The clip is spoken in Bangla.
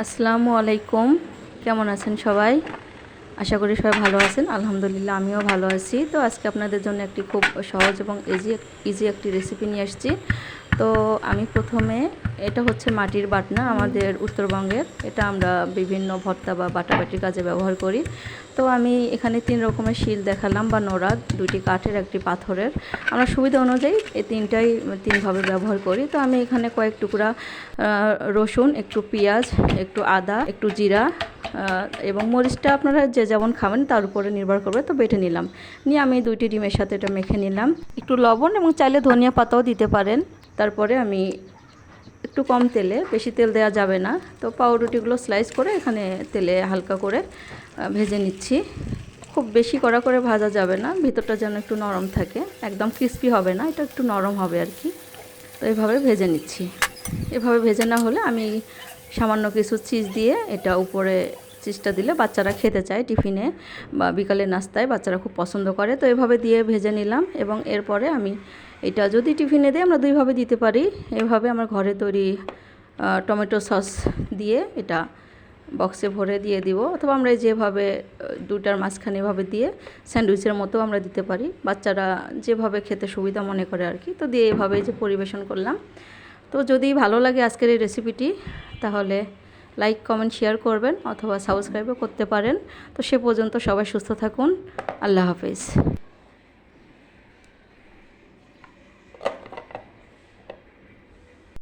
আসসালামু আলাইকুম। কেমন আছেন সবাই? আশা করি সবাই ভালো আছেন। আলহামদুলিল্লাহ আমিও ভালো আছি। তো আজকে আপনাদের জন্য একটি খুব সহজ এবং ইজি একটি রেসিপি নিয়ে আসছি। তো আমি প্রথমে, এটা হচ্ছে মাটির বাটনা আমাদের উত্তরবঙ্গের। এটা আমরা বিভিন্ন ভর্তা বা বাটাবাটির কাজে ব্যবহার করি। তো আমি এখানে 3 রকমের শিল দেখালাম বা নোড়া, 2টি কাঠের, 1টি পাথরের। আমরা সুবিধা অনুযায়ী এই 3ভাবে ব্যবহার করি। তো আমি এখানে কয়েক টুকরা রসুন, একটু পেঁয়াজ, একটু আদা, একটু জিরা এবং মরিচটা আপনারা যে যেমন খাবেন তার উপরে নির্ভর করবে, তো বেটে নিলাম। নিয়ে আমি 2টি ডিমের সাথে এটা মেখে নিলাম। একটু লবণ এবং চাইলে ধনিয়া পাতাও দিতে পারেন। তারপরে আমি একটু কম তেলে, বেশি তেল দেওয়া যাবে না, তো পাউরুটিগুলো স্লাইস করে এখানে তেলে হালকা করে ভেজে নিচ্ছি। খুব বেশি কড়া করে ভাজা যাবে না, ভিতরটা যেন একটু নরম থাকে, একদম ক্রিস্পি হবে না, এটা একটু নরম হবে আর কি। তো এইভাবে ভেজে নিচ্ছি। এভাবে ভেজে না হলে আমি সামান্য কিছু চিজ দিয়ে, এটা উপরে চিজটা দিলে বাচ্চারা খেতে চায় টিফিনে বা বিকালে নাস্তায়, বাচ্চারা খুব পছন্দ করে। তো এভাবে দিয়ে ভেজে নিলাম এবং এরপরে আমি এটা যদি টিফিনে দিই, আমরা 2ভাবে দিতে পারি। এভাবে আমার ঘরে তৈরি টমেটো সস দিয়ে এটা বক্সে ভরে দিয়ে দিব, অথবা আমরা যেভাবে 2টার মাঝখানে এভাবে দিয়ে স্যান্ডউইচের মতো আমরা দিতে পারি, বাচ্চারা যেভাবে খেতে সুবিধা মনে করে আর কি। তো দিয়ে এভাবে যে পরিবেশন করলাম। তো যদি ভালো লাগে আজকের এই রেসিপিটি, তাহলে লাইক, কমেন্ট, শেয়ার করবেন অথবা সাবস্ক্রাইবও করতে পারেন। তো সে পর্যন্ত সবাই সুস্থ থাকুন। আল্লাহ হাফেজ।